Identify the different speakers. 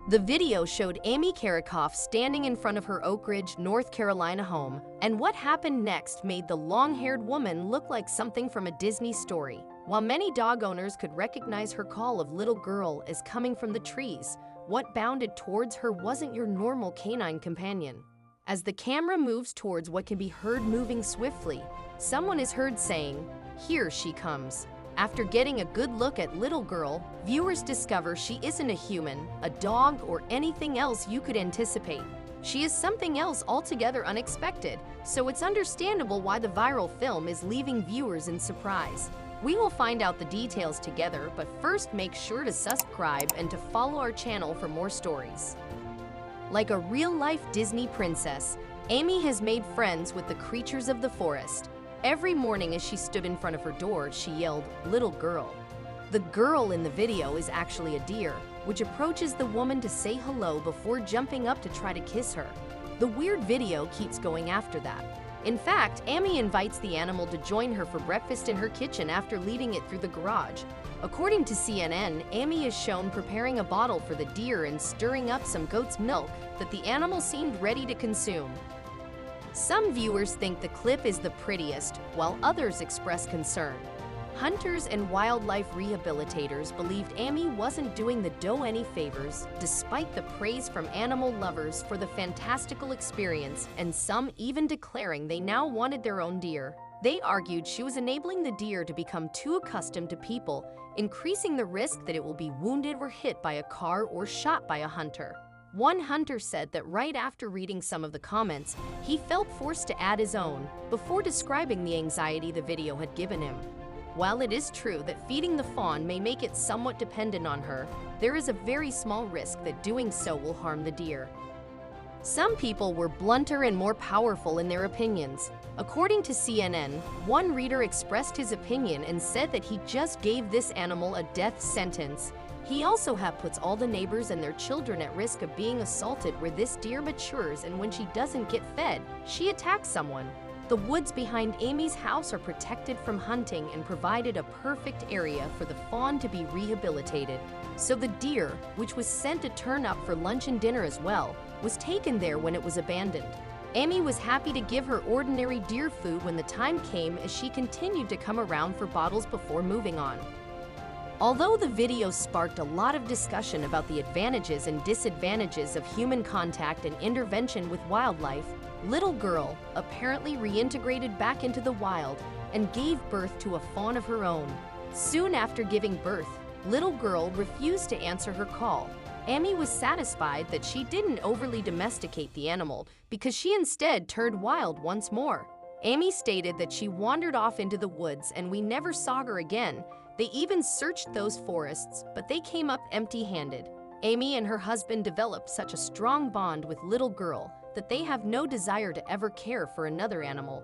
Speaker 1: The video showed Amy Karikoff standing in front of her Oak Ridge, North Carolina home, and what happened next made the long-haired woman look like something from a Disney story. While many dog owners could recognize her call of little girl as coming from the trees, what bounded towards her wasn't your normal canine companion. As the camera moves towards what can be heard moving swiftly, someone is heard saying, "Here she comes." After getting a good look at little girl, viewers discover she isn't a human, a dog, or anything else you could anticipate. She is something else altogether unexpected, so it's understandable why the viral film is leaving viewers in surprise. We will find out the details together, but first make sure to subscribe and to follow our channel for more stories. Like a real-life Disney princess, Amy has made friends with the creatures of the forest. Every morning as she stood in front of her door, she yelled, "Little girl." The girl in the video is actually a deer, which approaches the woman to say hello before jumping up to try to kiss her. The weird video keeps going after that. In fact, Amy invites the animal to join her for breakfast in her kitchen after leaving it through the garage. According to CNN, Amy is shown preparing a bottle for the deer and stirring up some goat's milk that the animal seemed ready to consume. Some viewers think the clip is the prettiest, while others express concern. Hunters and wildlife rehabilitators believed Amy wasn't doing the doe any favors, despite the praise from animal lovers for the fantastical experience, and some even declaring they now wanted their own deer. They argued she was enabling the deer to become too accustomed to people, increasing the risk that it will be wounded or hit by a car or shot by a hunter. One hunter said that right after reading some of the comments, he felt forced to add his own, before describing the anxiety the video had given him. While it is true that feeding the fawn may make it somewhat dependent on her, there is a very small risk that doing so will harm the deer. Some people were blunter and more powerful in their opinions. According to CNN, one reader expressed his opinion and said that he just gave this animal a death sentence. He also puts all the neighbors and their children at risk of being assaulted where this deer matures, and when she doesn't get fed, she attacks someone. The woods behind Amy's house are protected from hunting and provided a perfect area for the fawn to be rehabilitated. So the deer, which was sent to turn up for lunch and dinner as well, was taken there when it was abandoned. Amy was happy to give her ordinary deer food when the time came, as she continued to come around for bottles before moving on. Although the video sparked a lot of discussion about the advantages and disadvantages of human contact and intervention with wildlife, little girl apparently reintegrated back into the wild and gave birth to a fawn of her own. Soon after giving birth, little girl refused to answer her call. Amy was satisfied that she didn't overly domesticate the animal because she instead turned wild once more. Amy stated that she wandered off into the woods and we never saw her again. They even searched those forests, but they came up empty-handed. Amy and her husband developed such a strong bond with little girl that they have no desire to ever care for another animal.